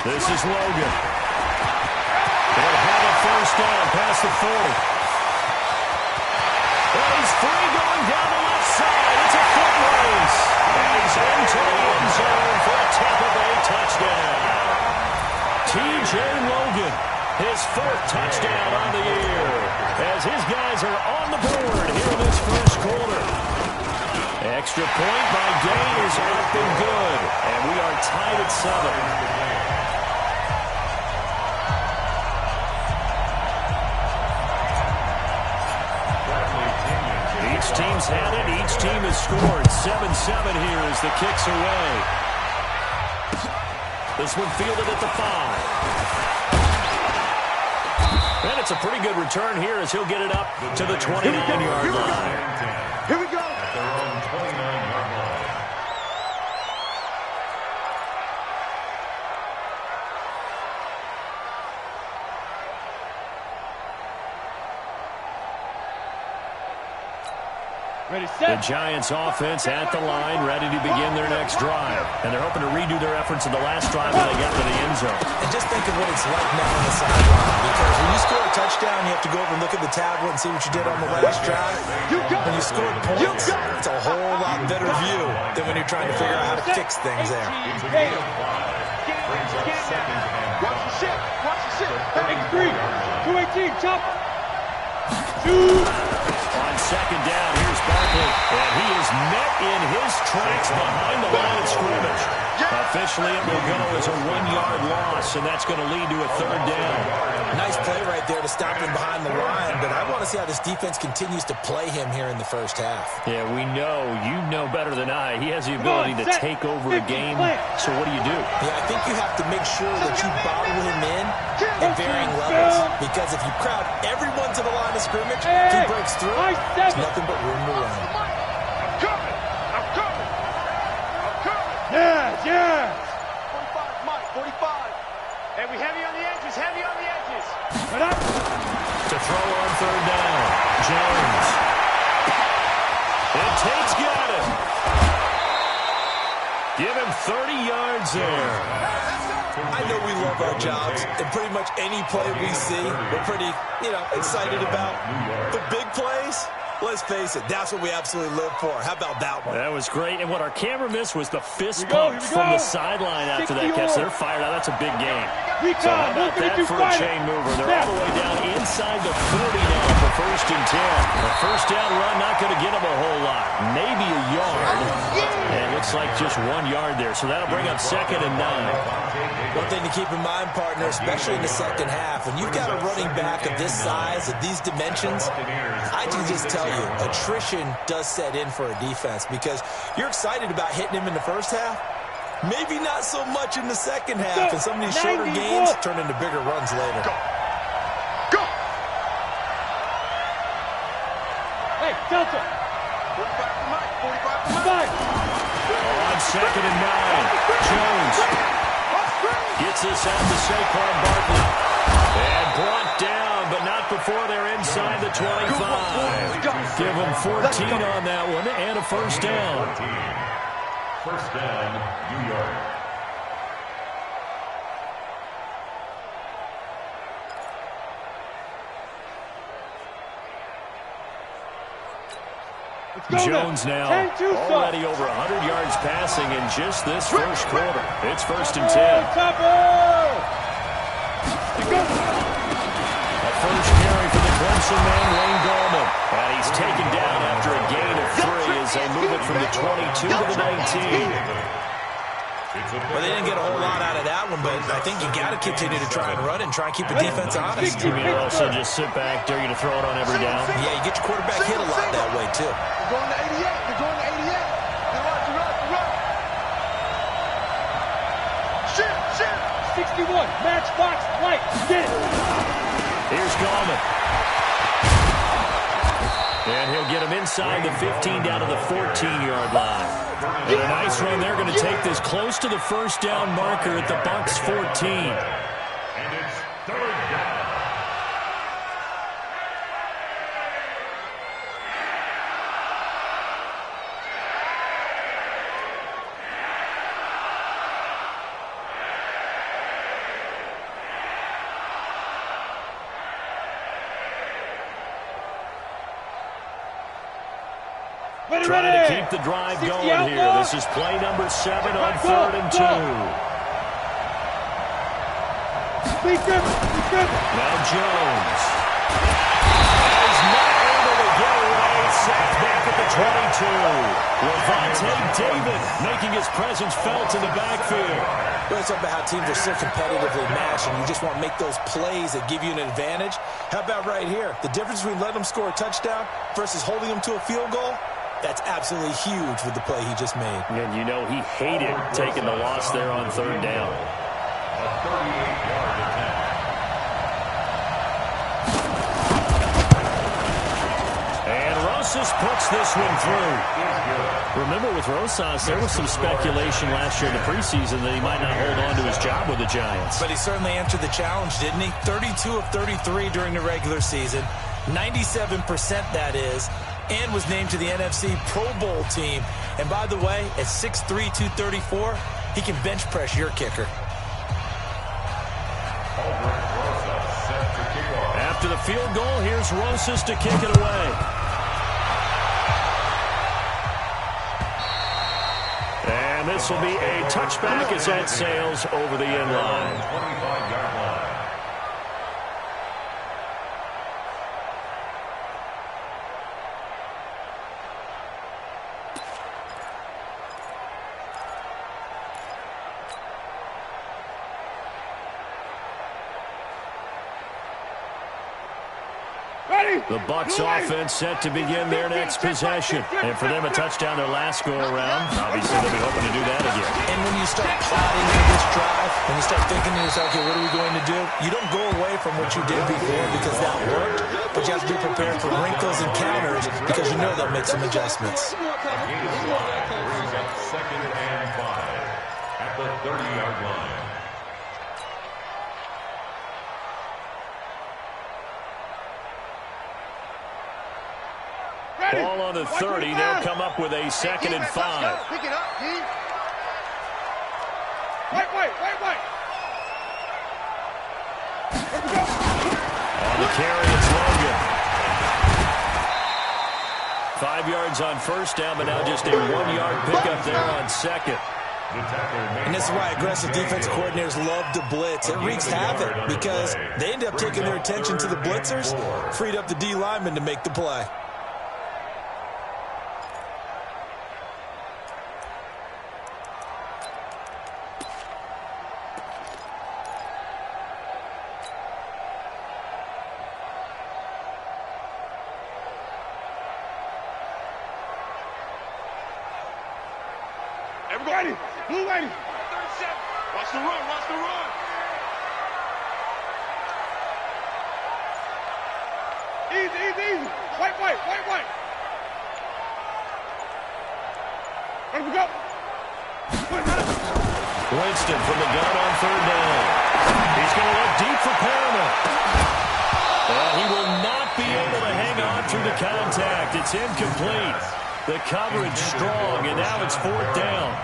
This is Logan. They'll have a first down past the 40. And he's free going down the left side. It's a foot race. And he's into the end zone for a Tampa Bay touchdown. T.J. Logan, his 4th touchdown on the year, as his guys are on the board here in this first quarter. Extra point by Gain is up and good, and we are tied at 7. Each team's had it. Each team has scored. 7-7 here as the kick's away. This one fielded at the 5. And it's a pretty good return here as he'll get it up to the 29-yard line. Here we go. At their own 29-yard line. Ready, set. The Giants offense at the line, ready to begin their next drive. And they're hoping to redo their efforts in the last drive when they got to the end zone. And just think of what it's like now on the sideline. Because when you score a touchdown, you have to go over and look at the tablet and see what you did on the last drive. When you score points, it's a whole lot better view than when you're trying to figure out how to fix things there. Watch the shit. Watch the shit. X3. 218. Chop. 2. On second down, here's Barkley. And he is met in his tracks behind the line of scrimmage. Officially, it will go as a 1-yard loss, and that's going to lead to a 3rd down. Nice play right there to stop him behind the line, but I want to see how this defense continues to play him here in the first half. Yeah, we know. You know better than I. He has the ability to take over a game. So what do you do? Yeah, I think you have to make sure that you bottle him in at varying levels. Because if you crowd everyone to the line of scrimmage, if he breaks through, there's nothing but room to run. I'm coming. Yes, yes. 45, Mike, 45. Hey, we heavy on the edges, heavy on the edges. Right up. To throw on 3rd down, Jones. And Tate's got it. Give him 30 yards there. I know we love our jobs, and pretty much any play we see, we're pretty, excited about. The big plays, let's face it, that's what we absolutely live for. How about that one? That was great. And what our camera missed was the fist pump from the sideline after that catch. They're fired out. That's a big game. So how about that for a chain mover? They're all the way down inside the 40 now for 1st and 10. The first down run not going to get them a whole lot. Maybe a yard. And it looks like just 1 yard there. So that'll bring up 2nd and 9. One thing to keep in mind, partner, especially in the second half, when you've got a running back of this size, of these dimensions, I can just tell you, attrition does set in for a defense because you're excited about hitting him in the first half. Maybe not so much in the second half, and some of these shorter gains turn into bigger runs later. Go. Hey, Delta. 45 for Mike, 45 for Mike. On 2nd and 9, Jones gets this out to Saquon Barkley. And brought down, but not before they're inside the 25. Give them 14 on that one and a first down. First down, New York. Jones now already over 100 yards passing in just this first quarter. It's 1st and 10. A first carry for the Clemson man, Wayne Gallman. And he's taken down after a gain of 3 as they move it from the 22 to the 19. Well, they didn't get a whole lot out of that one, but I think you got to continue to try and run and try and keep the defense honest. You mean also just sit back, dare you to throw it on every down? Yeah, you get your quarterback hit a lot that way, too. They're going to 88. They're going to 88. They're run. Shit. 61. Matchbox light. Get it. Here's Gallman. And he'll get him inside the 15 down to the 14-yard line. And a nice run. They're going to take this close to the first down marker at the Bucs 14. And it's 3rd down. Trying to keep the drive going here. This is play number 7 on 3rd and 2. Now Jones. He's not able to get away. Sacked back at the 22. Levante David making his presence felt in the backfield. Well, it's about how teams are so competitively matched, and you just want to make those plays that give you an advantage. How about right here? The difference between letting them score a touchdown versus holding them to a field goal, that's absolutely huge with the play he just made. And you know he hated taking the loss there on 3rd down. A 38-yard attempt. And Rosas puts this one through. Remember, with Rosas, there was some speculation last year in the preseason that he might not hold on to his job with the Giants. But he certainly answered the challenge, didn't he? 32 of 33 during the regular season, 97% that is, and was named to the NFC Pro Bowl team. And by the way, at 6'3", 234, he can bench press your kicker. After the field goal, here's Rosas to kick it away. And this will be a touchback as that sails over the end line. 25-yard line. The Bucs offense set to begin their next possession. And for them, a touchdown their last go-around. Obviously, they'll be hoping to do that again. And when you start plotting for this drive, when you start thinking to yourself, okay, what are we going to do? You don't go away from what you did before because that worked, but you have to be prepared for wrinkles and counters because you know they'll make some adjustments. Brings up 2nd and 5 at the 30-yard line. Ball on the 30. They'll come up with a 2nd and 5. Pick it up, D. Wait. On the carry, it's Logan. 5 yards on 1st down, but now just a 1-yard pickup there on 2nd. And this is why aggressive defense coordinators love to blitz. It wreaks havoc because they end up taking their attention to the blitzers, freed up the D lineman to make the play. Everybody, blue lady. 37. Watch the run. Easy. White. Let we go. Winston from the gun on 3rd down. He's going to look deep for Paramount. Well, he will not be able to hang on through the contact. It's incomplete. The coverage strong, and now it's 4th down.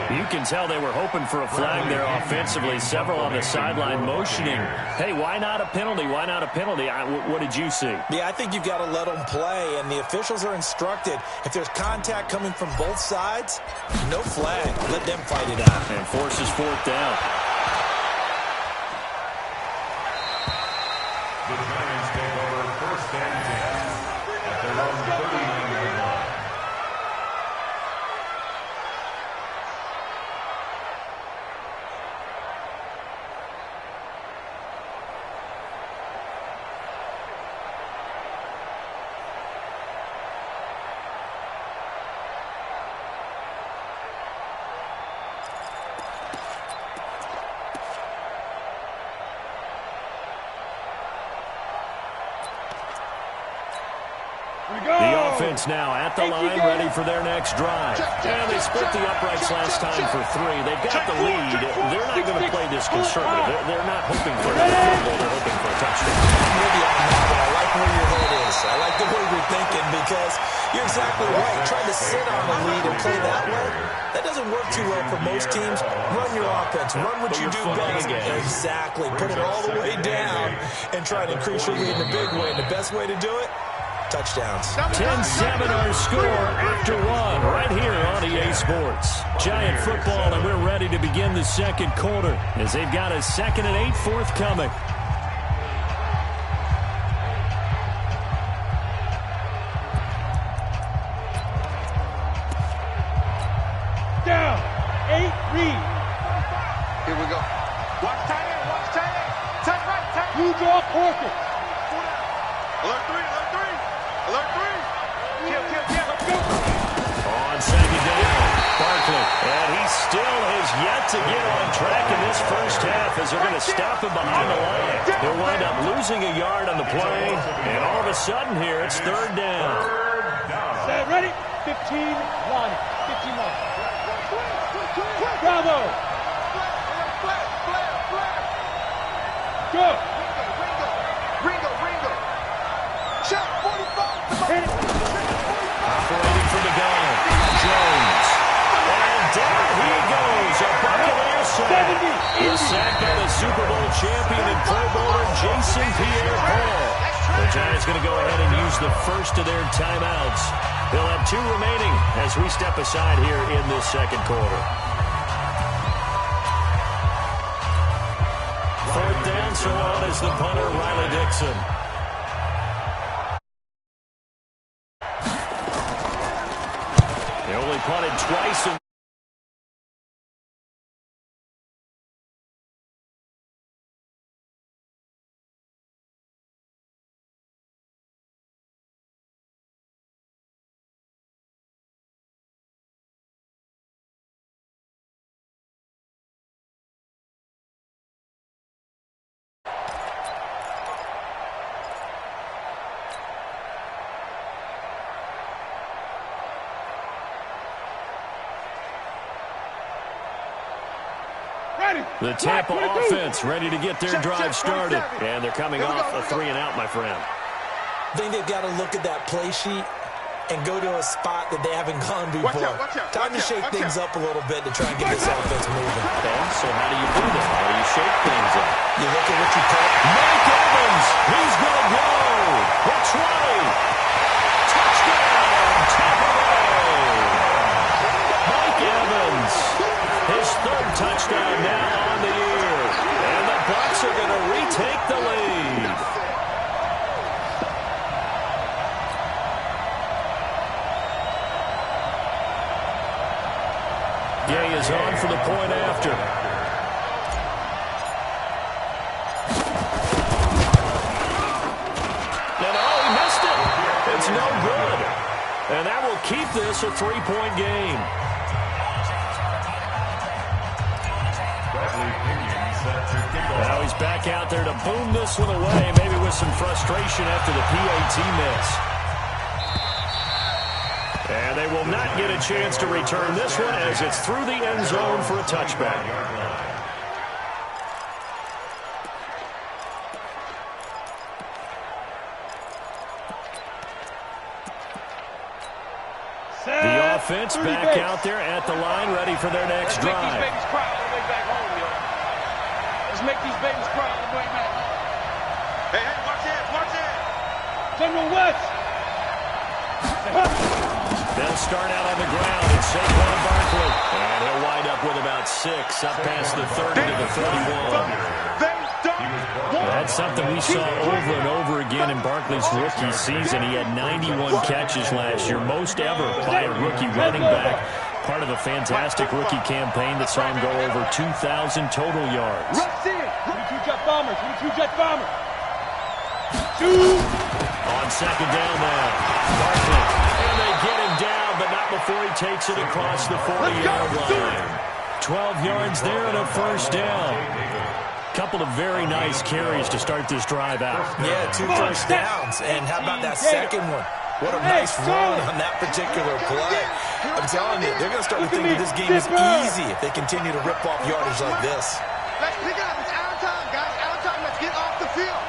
You can tell they were hoping for a flag there offensively. Several on the sideline motioning. Hey, why not a penalty? Why not a penalty? What did you see? Yeah, I think you've got to let them play, and the officials are instructed. If there's contact coming from both sides, no flag. Let them fight it out. And forces 4th down. The Giants take over 1st and 10 at their own 39-yard line. The offense now at the line, ready for their next drive. And they split the uprights last time for 3. They've got the lead. They're not going to play this conservative. They're not hoping for a field goal. They're hoping for a touchdown. I'm with you on that, but I like where your head is. I like the way you're thinking because you're exactly right. Trying to sit on the lead and play that way, that doesn't work too well for most teams. Run your offense. Run what you do best. Exactly. Put it all the way down and try to increase your lead in a big way. And the best way to do it, touchdowns. 10-7 our score after one right here on EA Sports. Giant football, and we're ready to begin the second quarter as they've got a 2nd and 8 forthcoming. Down. 8, read. Here we go. Watch tight end, watch tight end. Tight right, tight. You draw quarter. Alert 3, alert 3. Alert 3. Kill. Let's go. On second down, Barkley. And he still has yet to get on track in this first half as they're going to stop him behind the line. He'll wind up losing a yard on the play. And all of a sudden here, it's 3rd down. Set, ready? 15, 1. 15, 1. Bravo. Go. Ringo. Shot 45. Hit it. Operating from the gun, Jones. And down he goes. A Buccaneer sack. 70. He's sacked by the Super Bowl champion and Pro Bowler Jason Pierre-Paul. The Giants going to go ahead and use the first of their timeouts. They'll have 2 remaining as we step aside here in this second quarter. 4th down, so on is the punter, Riley Dixon. They only punted twice in the Tampa offense ready to get their drive started. And they're coming off a 3-and-out, my friend. I think they've got to look at that play sheet and go to a spot that they haven't gone before. Time to shake things up a little bit to try and get this offense moving. Okay, so how do you do that? How do you shake things up? You look at what you call Mike Evans, he's going to go. The 20. Touchdown, Tampa Bay. Mike Evans, his 3rd touchdown now on the year. And the Bucs are going to retake the lead. Gay is on for the point after. And he missed it. It's no good. And that will keep this a 3-point game. Now he's back out there to boom this one away, maybe with some frustration after the PAT miss. And they will not get a chance to return this one as it's through the end zone for a touchback. The offense back out there at the line, ready for their next drive. Let's make these babies cry on the way back. Hey, watch it. General West. They'll start out on the ground. It's Saquon Barkley. And he'll wind up with about 6 up past the 30 to the 31. That's something we saw over and over again in Barkley's rookie season. He had 91 catches last year, most ever by a rookie running back. Part of a fantastic rookie campaign that saw him go over 2,000 total yards. Rush in. 22 jet bombers. 22 jet bombers. Shoot. On second down now, Barkley. And they get him down, but not before he takes it across the 40-yard line. 12 yards there and a first down. Couple of very nice carries to start this drive out. Yeah, 2 first downs. And how about that second one? What a nice run on that particular play. I'm telling you, they're going to start to think that this game is easy if they continue to rip off yardage like this. Let's pick it up. It's out of time, guys. Out of time. Let's get off the field.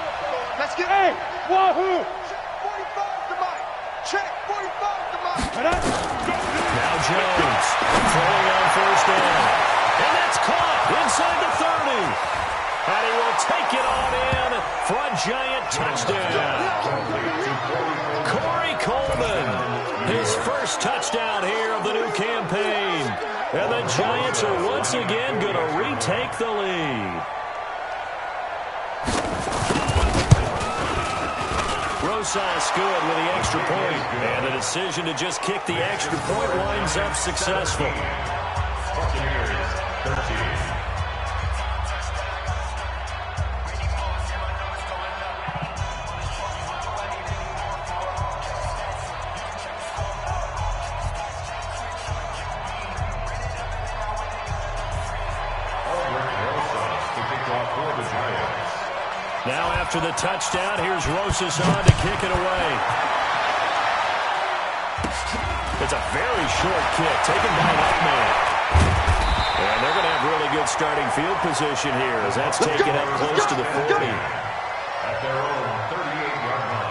Let's get... Hey, wahoo. Check 45 to Mike. Check 45 to Mike. Now Jones throwing on first down. And that's caught inside the 30. And he will take it on in for a giant touchdown. touchdown here of the new campaign. And the Giants are once again going to retake the lead. Rosas good with the extra point. And the decision to just kick the extra point winds up successful. Buccaneers 13. Now after the touchdown, here's Rosas on to kick it away. It's a very short kick taken by that man. And they're going to have really good starting field position here as that's taken up close to the 40. At their own 38-yard line.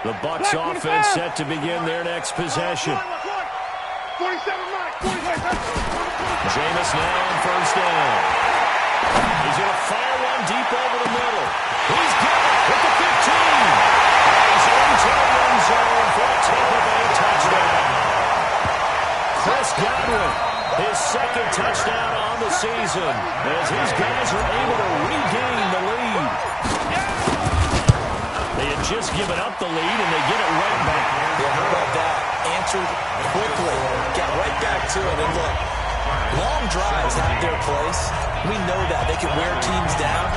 The Bucs offense set to begin their next possession. 47 right, 45. Jameis now on first down. He's going to fire one deep over the middle. He's got it at the 15. He's into the end zone for a Tampa Bay touchdown. Chris Godwin, his second touchdown on the season as his guys are able to regain the lead. They had just given up the lead, and they get it right back. Yeah, how about that? Answered quickly. Got right back to it. And look, long drives have their place. We know that. They can wear teams down.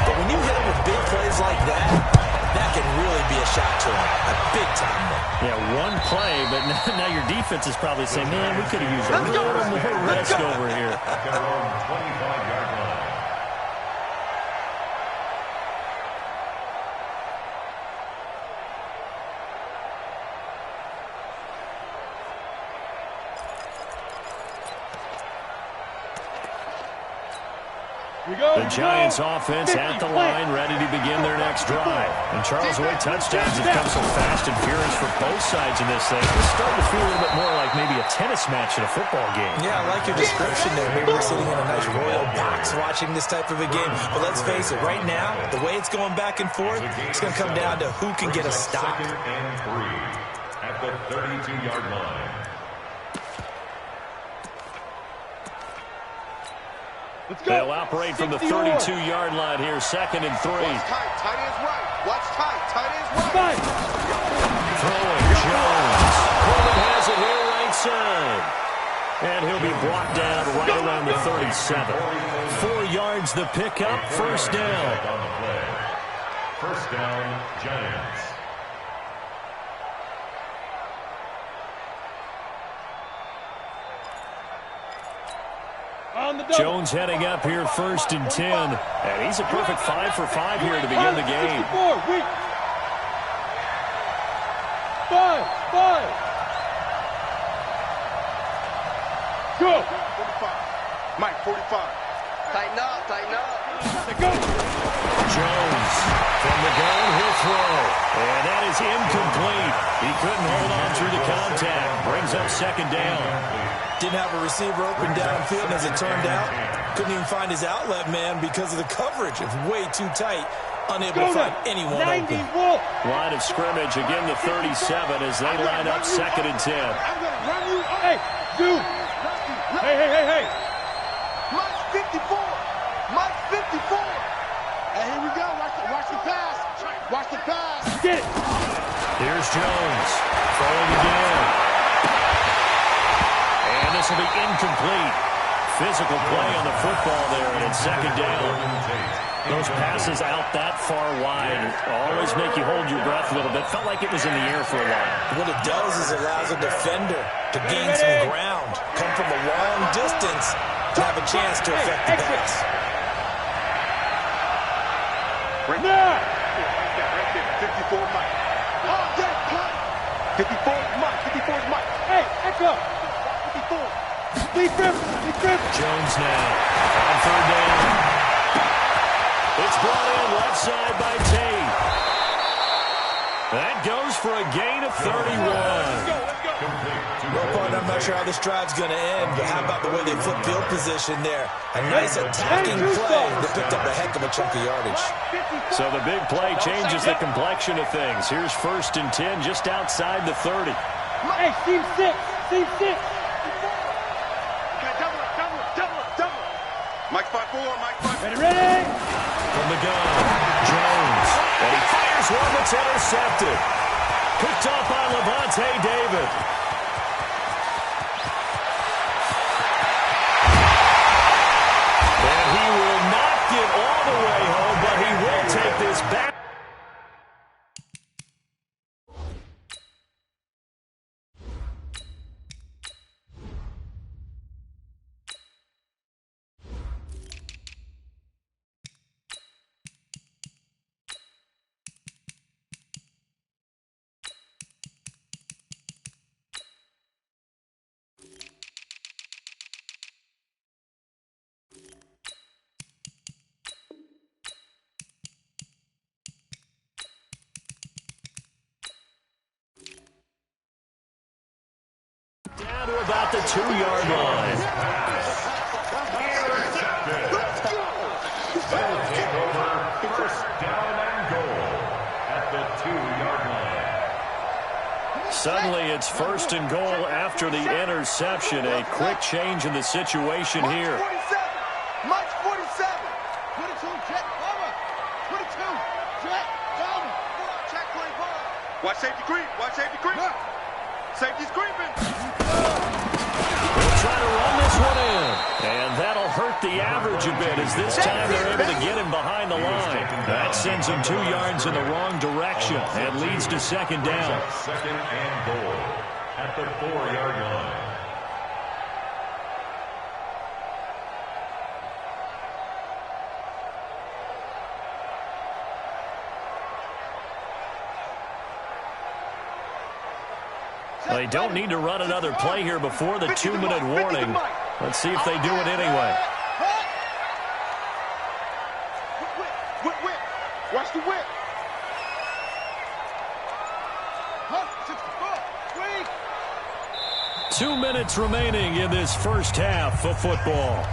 But when you hit them with big plays like that, that can really be a shot to them. A big-time one. Yeah, one play, but now your defense is probably saying, man, we could have used a little more rest over here. At their own 25-yard line. The Giants offense at the line, ready to begin their next drive. And Charles, the way touchdowns have come so fast and furious for both sides in this thing, it's starting to feel a little bit more like maybe a tennis match in a football game. Yeah, I like your description there. Maybe we're sitting in a nice royal box watching this type of a game. But let's face it, right now, the way it's going back and forth, it's going to come down to who can get a stop. 2nd and 3 at the 32-yard line. They'll operate from the 32-yard line here, 2nd and 3. Watch tight, tight ends right. Watch tight, tight ends right. Throwing Jones. Coleman has it here right side. And he'll be brought down right around the 37. 4 yards the pickup, first down. On the play. First down, Giants. Jones heading up here, 1st and 10. And he's a perfect 5 for 5 here to begin the game. 5. Go. 45. Mike, 45. Tighten up, tighten up. Jones from the gun, he'll throw. And that is incomplete. He couldn't hold on through the contact. Brings up 2nd down. Didn't have a receiver open downfield, and as it turned out, couldn't even find his outlet man because of the coverage. It's way too tight. Unable to find anyone open. Line of scrimmage, again the 37 as they line up 2nd and 10. I'm going to run you. Hey, dude. Hey. Mike 54. Mike 54. Hey, here we go. Watch the pass. Watch the pass. Get it. Here's Jones. Throwing again. And this will be incomplete. Physical play on the football there, and it's 2nd down. Those passes out that far wide always make you hold your breath a little bit. Felt like it was in the air for a while. What it does is it allows a defender to gain some ground, come from a long distance to have a chance to affect the pass. Right now. Right there, 54 Mike. Oh, get cut. 54 is Mike. 54 is Mike. Hey, echo. 54. Lead Rivers. Lead Rivers. Jones now on third down. It's brought in left side by Tate. That goes for a gain of 31. Well, partner, I'm not sure how this drive's going to end, but how about the way they flip field position there? A nice attacking play that picked up a heck of a chunk of yardage. So the big play changes the complexion of things. Here's 1st and 10 just outside the 30. Hey, team 6. Team 6. Double. Mike 5-4, Mike 5. Ready? From the gun, Jones. And he fires one that's intercepted. Picked off by Levante David. And he will not get all the way home, but he will take this back. Down to about the 2-yard line. They'll take over 1st down and goal at the 2-yard line. Suddenly it's 1st and goal after the interception. A quick change in the situation here. Mike's 47. 22, check, cover. 22, check, cover. Check 24. Watch safety creep. Watch safety creep. Safety's creeping. They'll try to run this one in. And that'll hurt the average a bit as this time they're able to get him behind the line. That sends him 2 yards in the wrong direction and leads to 2nd down. 2nd and goal at the 4-yard line. They don't need to run another play here before the 2-minute warning. Let's see if they do it anyway. Whip. Watch the whip. 64. 2 minutes remaining in this first half of football.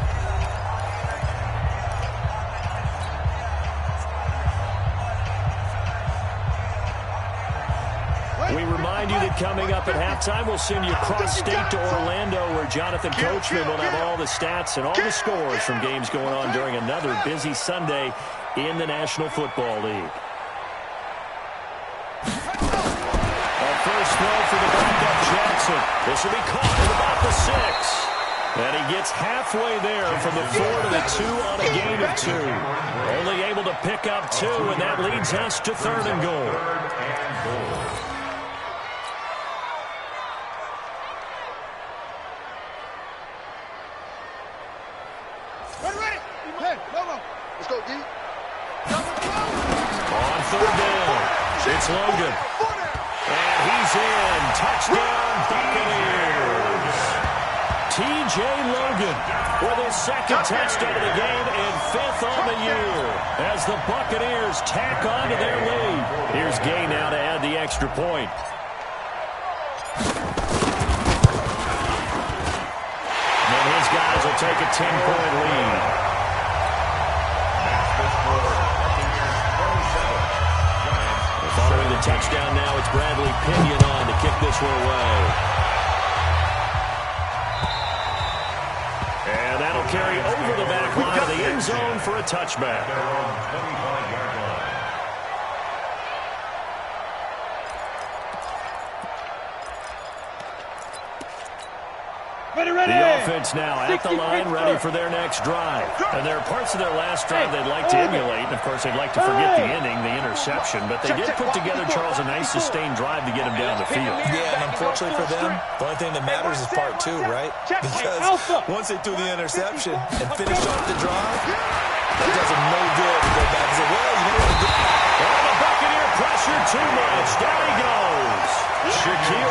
We remind you that coming up at halftime, we'll send you cross-state to Orlando, where Jonathan Coachman will have all the stats and all the scores from games going on during another busy Sunday in the National Football League. A first throw for the backup Jackson. This will be caught at about the 6. And he gets halfway there from the 4 to the 2 on a gain of 2. Only able to pick up 2, and that leads us to 3rd and goal. Ready. Hey, let's go, D. On 3rd down, it's Logan. And he's in. Touchdown, Buccaneers. T.J. Logan with his 2nd touchdown of the game and 5th on the year as the Buccaneers tack on to their lead. Here's Gay now to add the extra point. And his guys will take a 10-point lead. Following the touchdown now, it's Bradley Pinion on to kick this one away. And that'll carry over the back line of the end zone for a touchback. Ready. The offense now at the line, ready for their next drive. And there are parts of their last drive they'd like to emulate. And, of course, they'd like to forget the ending, the interception. But they did put together, Charles, a nice sustained drive to get him down the field. Yeah, and unfortunately for them, the only thing that matters is part 2, right? Because once they threw the interception and finished off the drive, that does them no good to go back and say, well, you know what? Oh, the Buccaneer pressure too much. Down he goes. Shaquille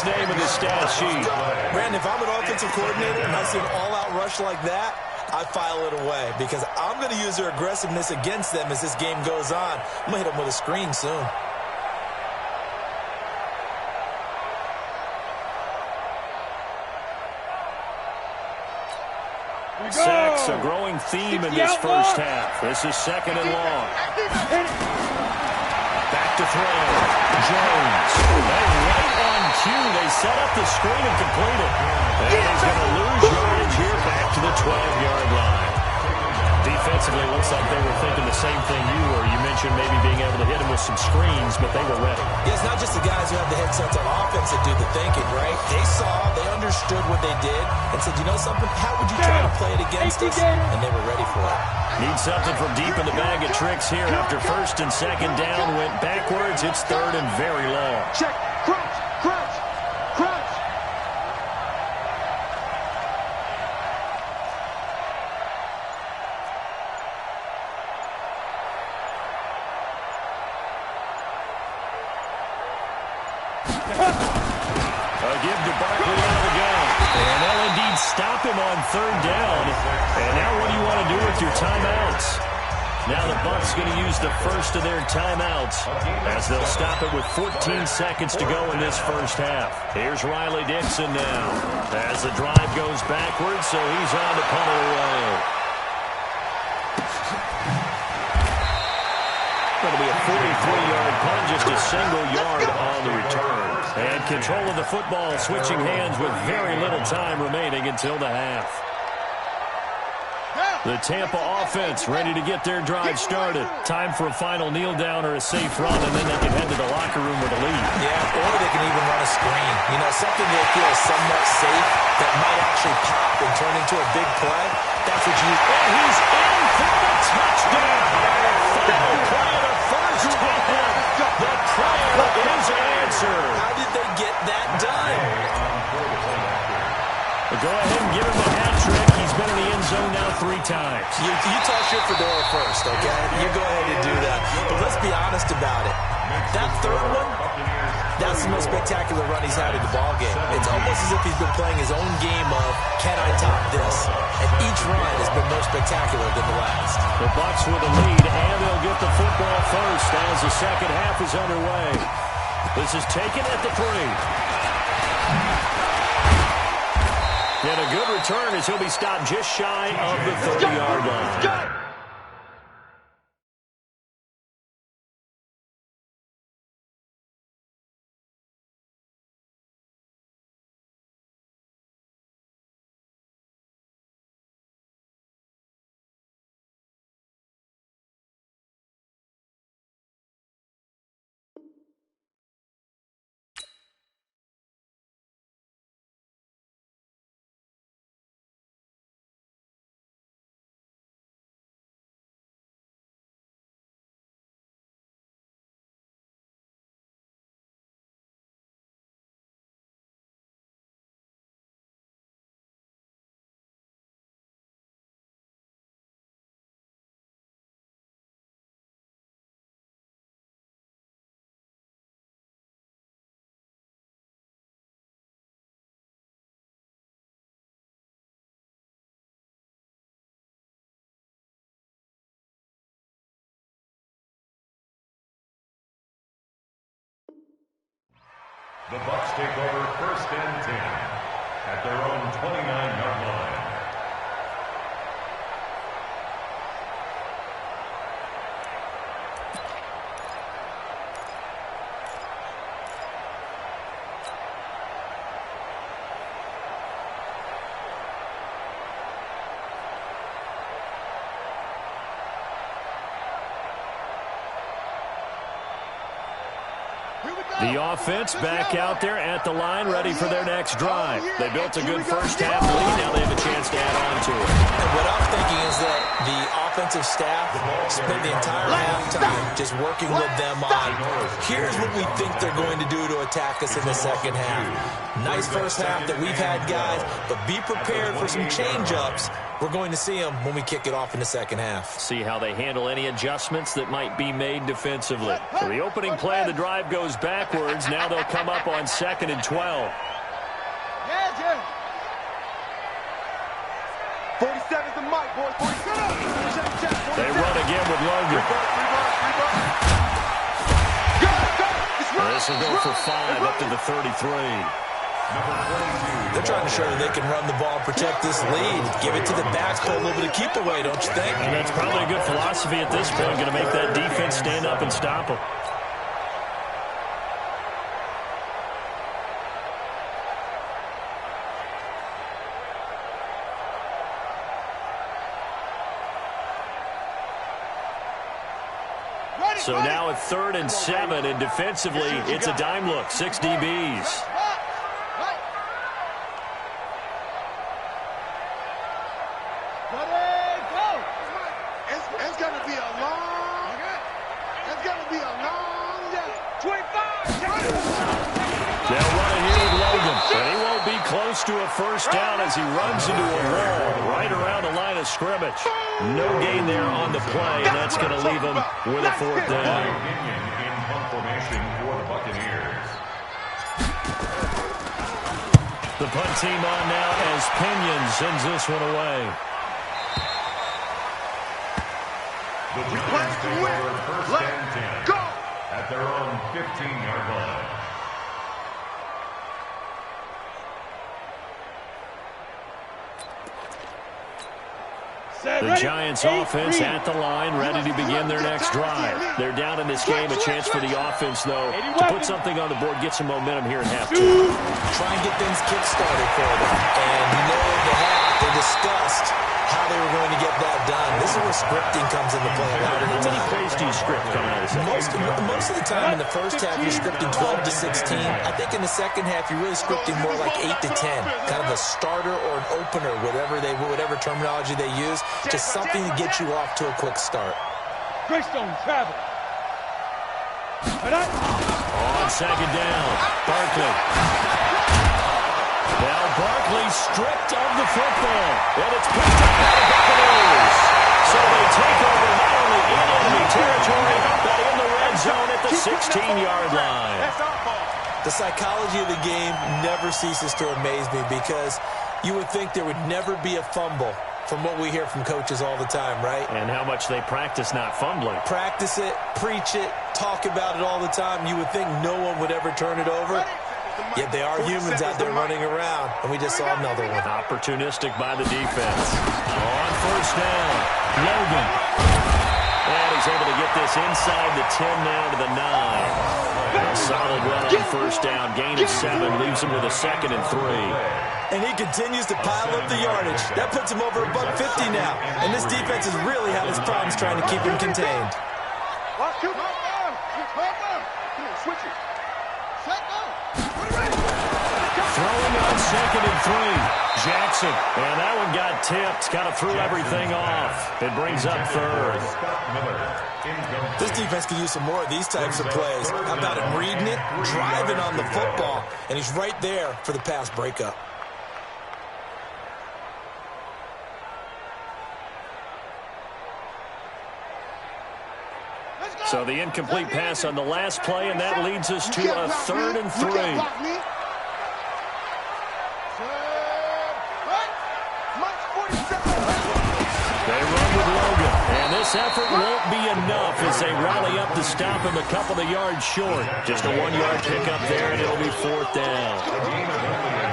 name in the stat sheet. Brandon, if I'm an offensive coordinator and I see an all-out rush like that, I file it away because I'm going to use their aggressiveness against them as this game goes on. I'm going to hit them with a screen soon. Sacks, a growing theme in this first half. This is second and long. Back to throw. Jones. Right on cue. They set up the screen and complete it. And he's going to lose yardage here back to the 12-yard line. Defensively, looks like they were thinking the same thing you were. You mentioned maybe being able to hit him with some screens, but they were ready. Yeah, it's not just the guys who have the headsets on offense that do the thinking, right? They saw, they understood what they did, and said, you know something, how would you try to play it against us? And they were ready for it. Need something from deep in the bag of tricks here after first and second down. Went backwards. It's third and very long. Check. Crouch. Crouch. Crouch. A give to Barkley out of the gun. And they'll indeed stop him on third down. And now what do you want to do with your timeouts? Now the Bucs going to use the first of their timeouts as they'll stop it with 14 seconds to go in this first half. Here's Riley Dixon now as the drive goes backwards, so he's on to punt it away. Going to be a 43-yard punt, just a single yard on the return. And control of the football switching hands with very little time remaining until the half. The Tampa offense ready to get their drive started. Time for a final kneel down or a safe run, and then they can head to the locker room with a lead. Yeah, or they can even run a screen. You know, something they feel somewhat safe that might actually pop and turn into a big play. That's what you... And he's in for the touchdown. Final play of the first half. The prayer is answered. How did they get that done? Go ahead and give him a hat trick. He's been in the end zone now 3 times. You toss your fedora first, okay? You go ahead and do that. But let's be honest about it. That third one, that's the most spectacular run he's had in the ballgame. It's almost as if he's been playing his own game of, can I top this? And each run has been more spectacular than the last. The Bucs with a lead, and they'll get the football first as the second half is underway. This is taken at the 3. And a good return as he'll be stopped just shy of the 30-yard line. The Bucs take over first and 10 at their own 29-yard line. The offense back out there at the line, ready for their next drive. They built a good first half lead. Now they have a chance to add on to it. And what I'm thinking is that the offensive staff spent the entire halftime just working with them on, here's what we think they're going to do to attack us in the second half. Nice first half that we've had, guys, but be prepared for some change-ups. We're going to see them when we kick it off in the second half. See how they handle any adjustments that might be made defensively. So the opening play of the drive goes backwards. Now they'll come up on 2nd and 12. 47's the mic, boys. 47. They run again with Logan. This will go for 5 up to the 33. They're trying to show that they can run the ball, protect this lead, give it to the backs, pull a little bit of keep away, don't you think? And that's probably a good philosophy at this point, going to make that defense stand up and stop them. So now at 3rd and 7, and defensively, it's a dime look, 6 DBs. It's going to be a long day. 25. They'll run it here with Logan, but he won't be close to a first down as he runs into a wall right around the line of scrimmage. No gain there on the play, and that's going to leave him with a 4th down. In punt formation for the Buccaneers. The punt team on now as Pinion sends this one away. The Giants take over 1st and 10 at their own 15-yard line. The Giants offense at the line, ready to begin their next drive. They're down in this game. A chance for the offense, though, to put something on the board, get some momentum here at half 2. Try and get things kick-started for them. And you know the half, they discussed how they were going to get that done. This is where scripting comes into play a lot of the time. How many plays do you script coming out of the second half? Most of the time in the first half, you're scripting 12 to 16. I think in the second half, you're really scripting more like 8 to 10. Kind of a starter or an opener, whatever terminology they use. Just something to get you off to a quick start. Greystone travel. On 2nd down, Barkley. Now Barkley stripped of the football, and it's picked up by the Buccaneers. So they take over not only in enemy territory, but in the red zone at the 16-yard line. The psychology of the game never ceases to amaze me because you would think there would never be a fumble from what we hear from coaches all the time, right? And how much they practice not fumbling. Practice it, preach it, talk about it all the time. You would think no one would ever turn it over. Yet they are humans out there running around, and we just saw another one. Opportunistic by the defense. On 1st down, Logan. And he's able to get this inside the 10 now to the 9. A solid run on 1st down. Gain of 7 leaves him with a 2nd and 3. And he continues to pile up the yardage. That puts him over $150 now. And this defense has really had its problems trying to keep him contained. Switch it. Throwing on 2nd and 3. Jackson. And that one got tipped. Kind of threw everything off. It brings up 3rd. This defense could use some more of these types of plays. How about him reading it, driving on the football, and he's right there for the pass breakup. So the incomplete pass on the last play, and that leads us to a 3rd and 3. They run with Logan, and this effort won't be enough as they rally up to stop him a couple of yards short. Just a 1-yard pickup there, and it'll be 4th down.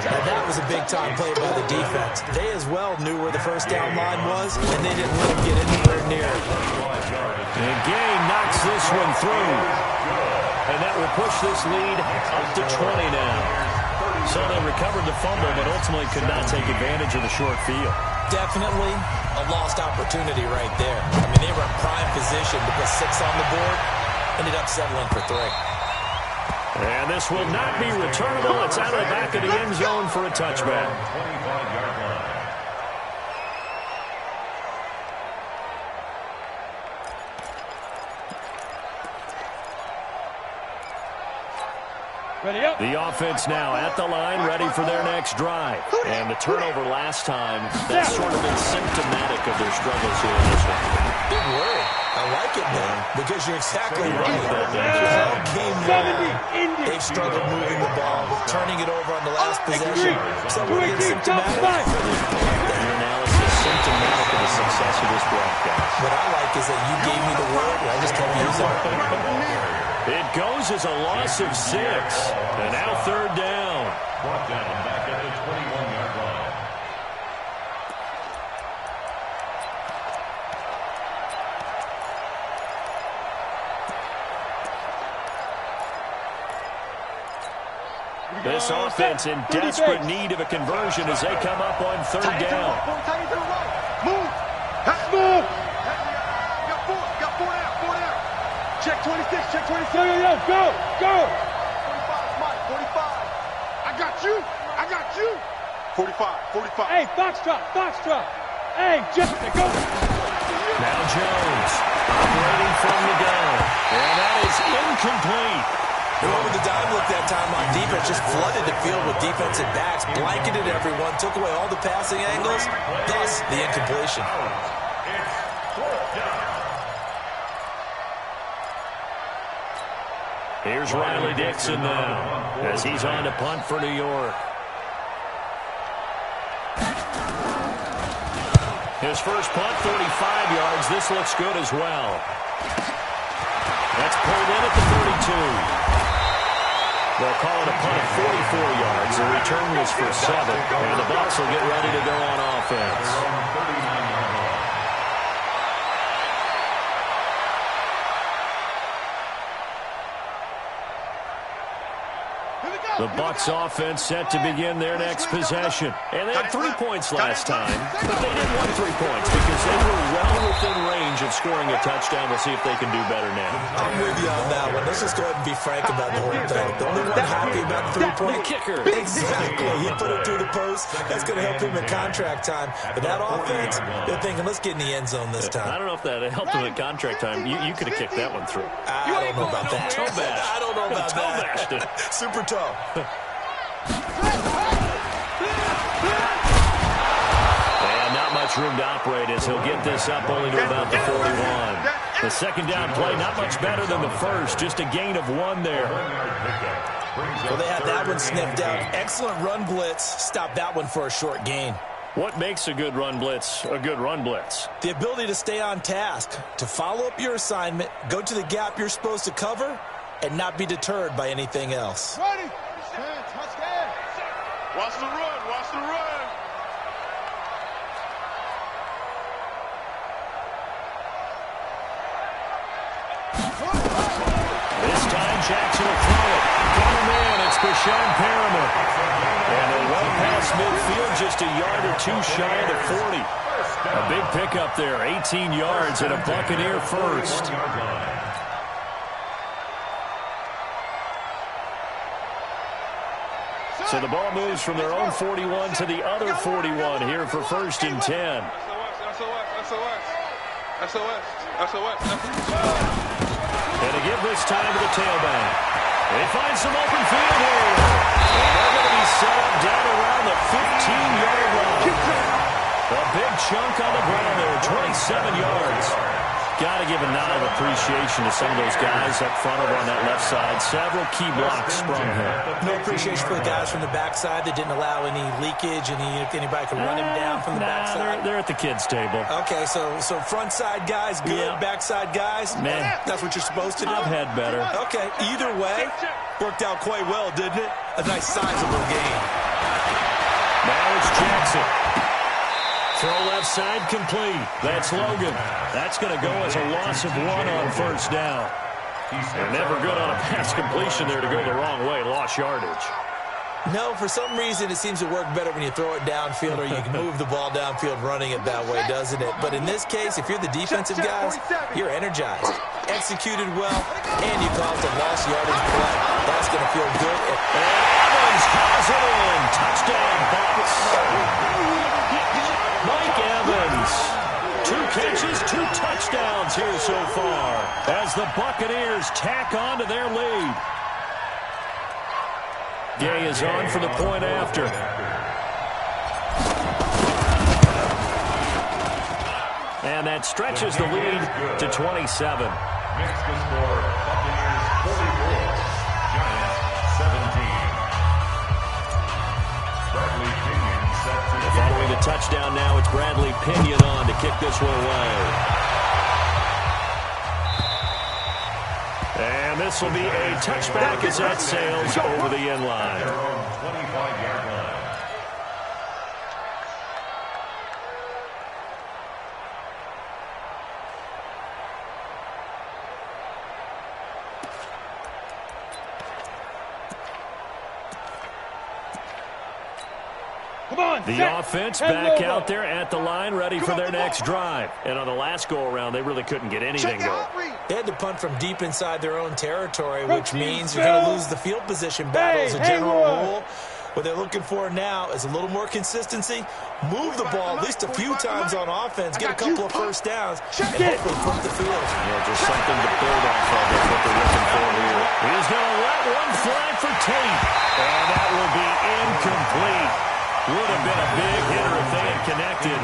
Now that was a big-time play by the defense. They as well knew where the first down line was, and they didn't let him get anywhere near it. And Gay knocks this one through. And that will push this lead up to 20 now. So they recovered the fumble, but ultimately could not take advantage of the short field. Definitely a lost opportunity right there. I mean, they were in prime position to put 6 on the board. Ended up settling for 3. And this will not be returnable. It's out of the back of the end zone for a touchback. 25-yard line. The offense now at the line, ready for their next drive. And the turnover last time, that's sort of been symptomatic of their struggles here in this one. Big word. I like it now because you're exactly right. All game long, they've struggled moving the ball, turning it over on the last possession. So we're getting symptomatic. Your analysis symptomatic of the success of this broadcast. What I like is that you gave me the word, and I just kept using it. It goes as a loss of 6. And now third down. Brought down back at the 21-yard line. This offense in desperate need of a conversion as they come up on third down. Move. Let's move. Got four down. Check 26, check 26. Go. 45, Mike, 45. I got you. 45. Hey, Foxtrot. Hey, Jessica, go. Now Jones operating from the gun. And that is incomplete. They went with the dive look that time on defense, just flooded the field with defensive backs, blanketed everyone, took away all the passing angles, thus the incompletion. Here's Riley Dixon now as he's on to punt for New York. His first punt, 35 yards. This looks good as well. That's pulled in at the 32. They'll call it a punt of 44 yards. The return was for 7. And the Bucs will get ready to go on offense. The Bucs offense set to begin their next possession. And they had 3 points last time, but they didn't want 3 points because they were well within range of scoring a touchdown. We'll see if they can do better now. I'm with you on that one. Let's just go ahead and be frank about the whole thing. The only one happy about the 3-point kicker. Exactly. He put it through the post. That's going to help him in contract time. But that offense, they're thinking, let's get in the end zone this time. I don't know if that helped him at contract time. You could have kicked that one through. I don't know about that. Toe bash. I don't know about toe that. bashed it. Super toe. And not much room to operate as he'll get this up only to about the 41. The second down play, not much better than the first, just a gain of 1 there. Well, they had that one sniffed out. Excellent run blitz. Stop that one for a short gain. What makes a good run blitz a good run blitz? The ability to stay on task, to follow up your assignment, go to the gap you're supposed to cover, and not be deterred by anything else. Ready. Touchdown. Watch the run. This time Jackson will throw it. Got a man. It's Bashan Perriman. And they're well past midfield, just a yard or 2 shy of the 40. A big pickup there, 18 yards and a Buccaneer first. So the ball moves from their own 41 to the other 41 here for 1st and 10. And to give this time to the tailback. They find some open field here. And they're going to be set up down around the 15-yard line. A big chunk on the ground there, 27 yards. Got to give a nod of appreciation to some of those guys up front over on that left side. Several key blocks sprung here. No appreciation for the guys from the backside that didn't allow any leakage, and if anybody could run him down from the backside. They're at the kids' table. Okay, so front side guys good, backside guys, man, that's what you're supposed to do. I've had better. Okay, either way, worked out quite well, didn't it? A nice sizable gain. Now it's Jackson. Throw left side complete. That's Logan. That's going to go as a loss of 1 on 1st down. They're never good on a pass completion there to go the wrong way. Lost yardage. No, for some reason it seems to work better when you throw it downfield or you can move the ball downfield running it that way, doesn't it? But in this case, if you're the defensive guys, you're energized, executed well, and you caused a lost yardage play. That's going to feel good. And Evans calls it in. Touchdown, Bucs. Mike Evans. 2 catches, 2 touchdowns here so far as the Buccaneers tack on to their lead. Gay is on for the point after. And that stretches the lead to 27. Makes the score Buccaneers 44, Giants 17. Bradley Pinion set to Following the touchdown now, it's Bradley Pinion on to kick this one away. And this will be a touchback as that sails over the end line. 25-yard line. The offense back out there at the line, ready for their next drive. And on the last go-around, they really couldn't get anything going. They had to punt from deep inside their own territory, which means you're going to lose the field position battle as a general rule. What they're looking for now is a little more consistency, move the ball at least a few times on offense, get a couple of first downs, and hopefully put the field. Yeah, just something to build off of. That's what they're looking for here. He's going to let one flag for Tate. And that will be incomplete. Would have been a big hitter if they had connected.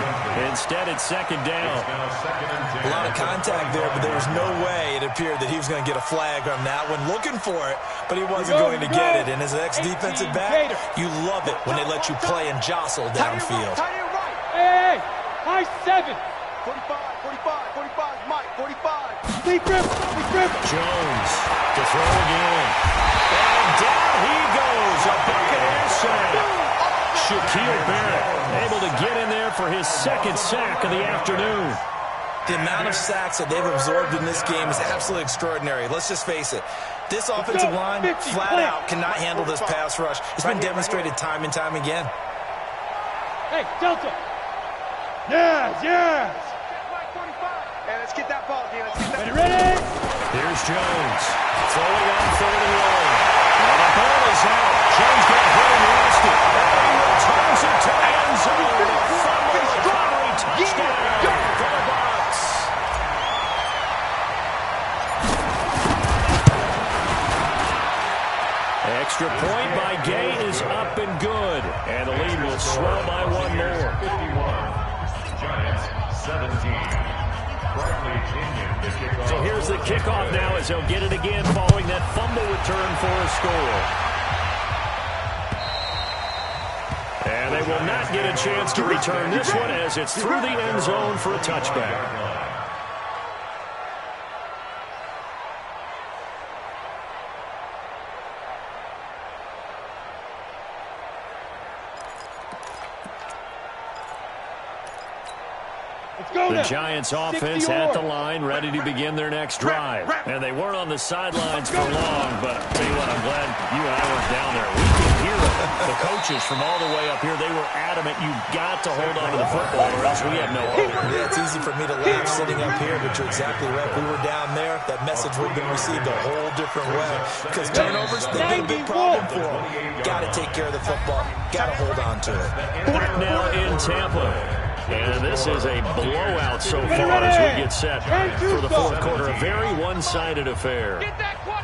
Instead, it's second down. A lot of contact there, but there was no way it appeared that he was going to get a flag on that one. Looking for it, but he wasn't going to get it. And as an ex-defensive back, you love it when they let you play and jostle downfield. Hey, high 7. 45, 45, 45, Mike, 45. Lee Griffin. Jones to throw again. And down he goes. A Buccaneer sack. Shaquille Barrett able to get in there for his second sack of the afternoon. The amount of sacks that they've absorbed in this game is absolutely extraordinary. Let's just face it. This offensive line, flat out, cannot handle this pass rush. It's been demonstrated time and time again. Hey, Delta. Yes. Hey, let's get that ball, D. Let's get that. Ready? Here's Jones. Throwing on third and long. And the ball is out. Jones got hit and lost it. And he returns it to the end zone. Fumble recovery touchdown for the Bucs. Extra point by Gay is up and good. And the lead will swell by one more. 51, Giants 17. So here's the kickoff now as they'll get it again following that fumble return for a score. And they will not get a chance to return this one as it's through the end zone for a touchback. The Giants offense at the line, ready to begin their next drive. And they weren't on the sidelines for long, but I'll tell you what, I'm glad you and I weren't down there. We could hear the coaches from all the way up here. They were adamant, you've got to hold on to the football or else we have no hope. Yeah, it's easy for me to laugh sitting up here, but you're exactly right. If we were down there, that message would have been received a whole different way. Because turnovers, they've been a big problem for them. Got to take care of the football. Got to hold on to it. Back now in Tampa. And this is a blowout so far as we get set for the fourth quarter. A very one-sided affair.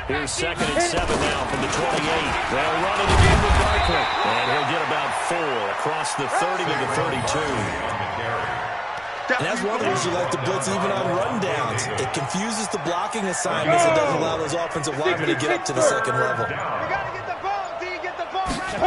Here's 2nd and 7 now from the 28. They'll run it again with Barkley. And he'll get about 4 across the 30 to the 32. And that's one of the reasons you like to blitz even on rundowns. It confuses the blocking assignments. It doesn't allow those offensive linemen to get up to the second level. We got to get the ball, D. Get the ball right.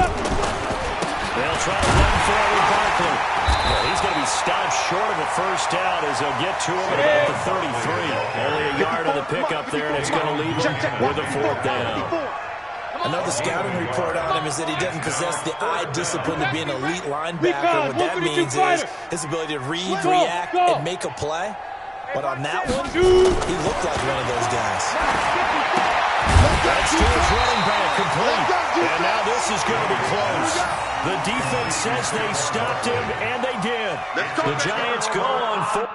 They'll try to run forward Barkley. Well, he's going to be stopped short of a first down as they'll get to him at about the 33. Only a yard on the pickup there, and it's going to leave him with a 4th down. Another scouting report on him is that he doesn't possess the eye discipline to be an elite linebacker. What that means is his ability to read, react, and make a play. But on that one, he looked like one of those guys. That's to his running back, complete. And now this is going to be close. The defense says they stopped him, and they did. The Giants go on 4.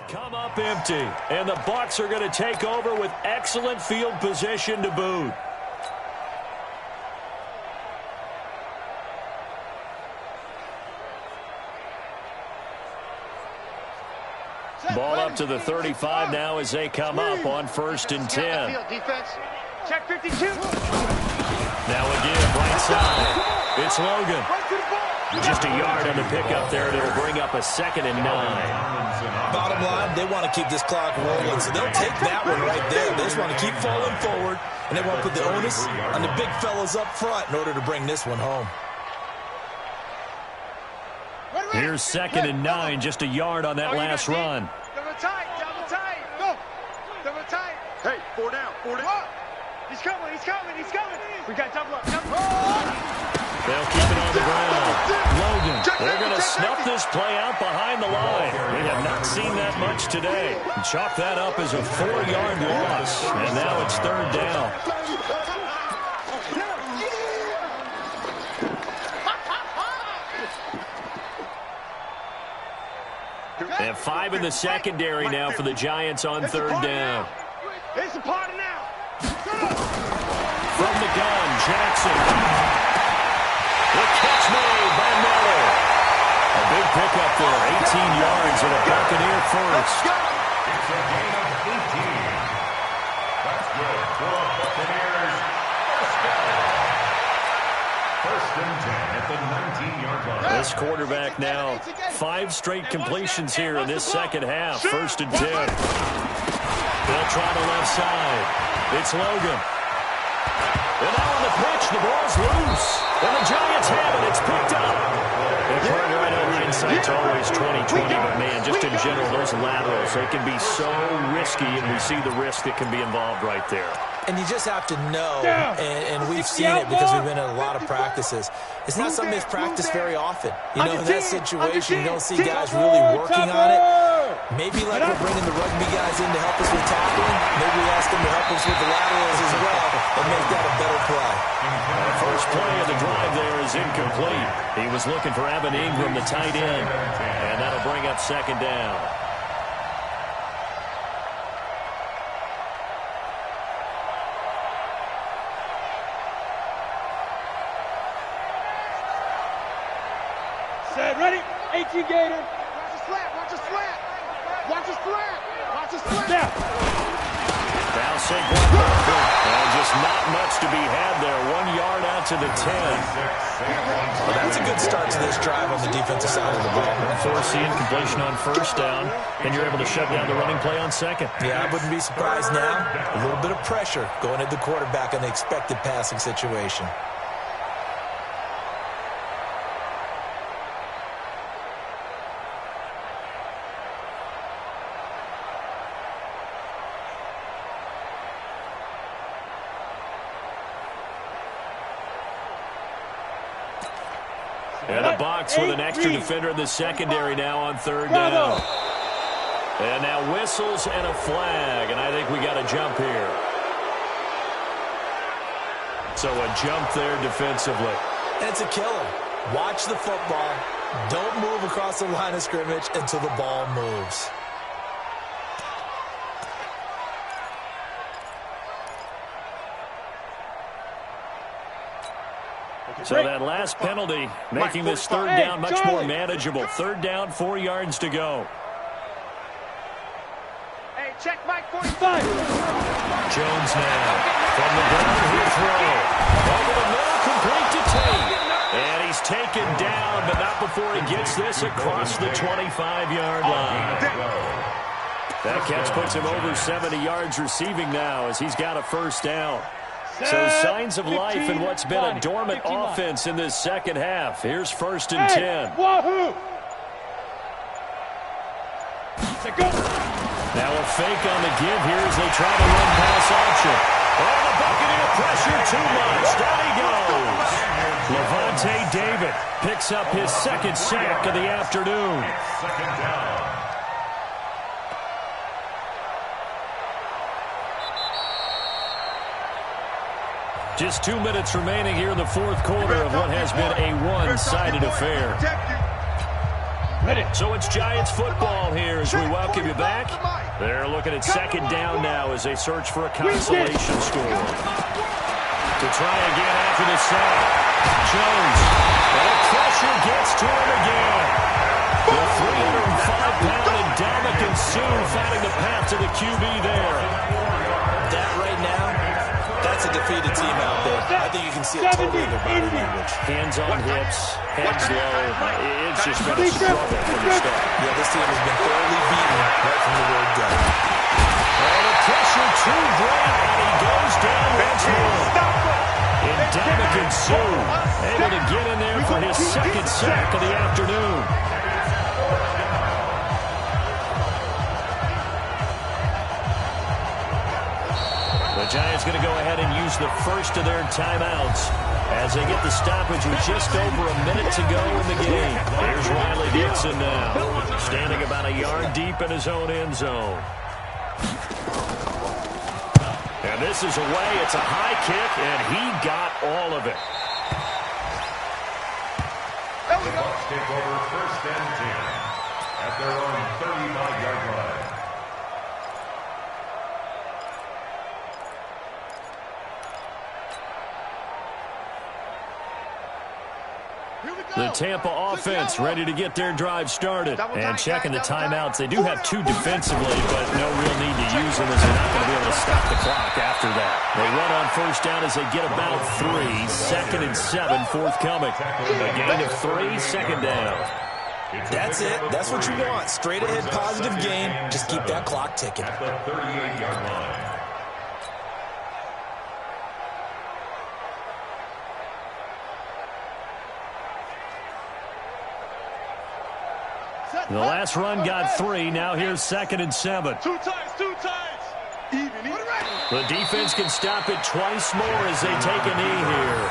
Come up empty, and the Bucs are going to take over with excellent field position to boot. Ball up to the 35 now as they come up on 1st and 10. Defense. Check 52. Now again, right side. It's Logan. Just a yard on the pickup there, and it'll bring up a 2nd and 9. Bottom line, they want to keep this clock rolling, so they'll take that one right there. They just want to keep falling forward, and they want to put the onus on the big fellas up front in order to bring this one home. Here's 2nd and 9, just a yard on that last run. Double tight, double tight. Go. Double tight. Hey, 4 down, 4 down. He's coming, he's coming, he's coming. We got double up, double up. They'll keep it on the ground. Logan, they're going to snuff this play out behind the line. We have not seen that much today. Chalk that up as a 4-yard loss, and now it's 3rd down. They have 5 in the secondary now for the Giants on 3rd down. It's a party now. From the gun, Jackson. The catch made by Miller. A big pickup there, 18 yards and a Buccaneer first. It's a gain of 18. That's good for the Buccaneers. First and 10 at the 19-yard line. This quarterback now, 5 straight completions here in this second half. 1st and 10. They'll try the left side. It's Logan. And now on the pitch, the ball's loose. And the Giants have it. It's picked up. And right now, hindsight's always 20/20, but man, just in general, those laterals, they can be so risky, and we see the risk that can be involved right there. And you just have to know, and we've seen it because we've been in a lot of practices. It's not something that's practiced very often. You know, in that situation, you don't see guys really working on it. Maybe like we're bringing the rugby guys in to help us with tackling. Maybe we ask them to help us with the laterals as well and make that a better play. First play of the drive there is incomplete. He was looking for Evan Ingram, the tight end, and that'll bring up 2nd down. Set, ready? 18 Gator. Watch the slant, watch the slant. Watch the slant. Watch the slant. Now Saquon Barkley, and just not much to be had there. 1 yard out to the 10. Well, that's a good start to this drive on the defensive side of the ball. Forcing completion on 1st down, and you're able to shut down the running play on 2nd. Yeah, I wouldn't be surprised now. A little bit of pressure going at the quarterback on the expected passing situation. And the Bucs with an extra defender in the secondary now on 3rd down. And now whistles and a flag, and I think we got a jump here. So a jump there defensively. And it's a killer. Watch the football. Don't move across the line of scrimmage until the ball moves. So that last penalty making this 3rd down much more manageable. 3rd down, 4 yards to go. Hey, check Mike 45. Jones now from the ground, he'll throw. Over the middle, complete to Tate. And he's taken down, but not before he gets this across the 25-yard line. That catch puts him over 70 yards receiving now as he's got a 1st down. So signs of life in what's been a dormant offense in this second half. Here's 1st and 10. Wahoo! Now a fake on the give here as they try to run pass option. Oh, the Buccaneer pressure too much. Down he goes. Levante David picks up his 2nd sack of the afternoon. 2nd down. Just 2 minutes remaining here in the 4th quarter of what has been a one-sided affair. So it's Giants football here as we welcome you back. They're looking at 2nd down now as they search for a consolation score. To try again after the sack. Jones. And pressure gets to him again. The 305-pound Ndamukong Suh finding the path to the QB there. That right now, that's a defeated team out there. I think you can see it totally in their body language. Hands on hips, heads low. It's just been a struggle from the start. Yeah, this team has been thoroughly beaten right from the word go. And the pressure too great, and he goes down once more. Ndamukong Suh able to get in there for his second sack of the afternoon. The Giants going to go ahead and use the first of their timeouts as they get the stoppage with just over a minute to go in the game. Here's Riley Dixon now, standing about a yard deep in his own end zone. And this is away. It's a high kick, and he got all of it. The Bucs take over first and 10 at their own 35-yard line. The Tampa offense ready to get their drive started. And checking the timeouts. They do have two defensively, but no real need to use them as they're not going to be able to stop the clock after that. They run on first down as they get about 3. 2nd and 7 forthcoming. A gain of 3, second down. That's it. That's what you want. Straight ahead positive game. Just keep that clock ticking. At the 38-yard line. The last run got 3. Now here's 2nd and 7. Two times. Even. The defense can stop it twice more as they take a knee here.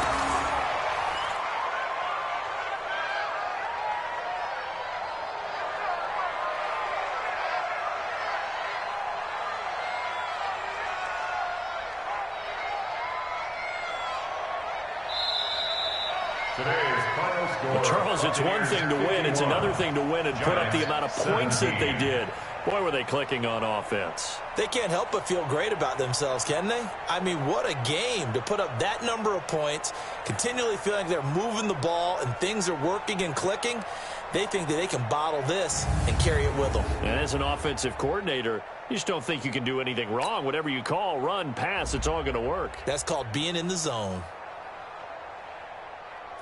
Well, Charles, it's one thing to win. It's another thing to win and put up the amount of points that they did. Boy, were they clicking on offense. They can't help but feel great about themselves, can they? I mean, what a game to put up that number of points, continually feeling like they're moving the ball and things are working and clicking. They think that they can bottle this and carry it with them. And as an offensive coordinator, you just don't think you can do anything wrong. Whatever you call, run, pass, it's all going to work. That's called being in the zone.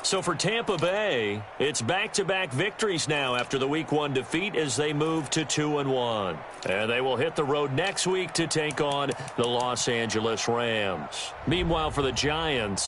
So for Tampa Bay, it's back-to-back victories now after the Week 1 defeat as they move to 2-1. And they will hit the road next week to take on the Los Angeles Rams. Meanwhile, for the Giants,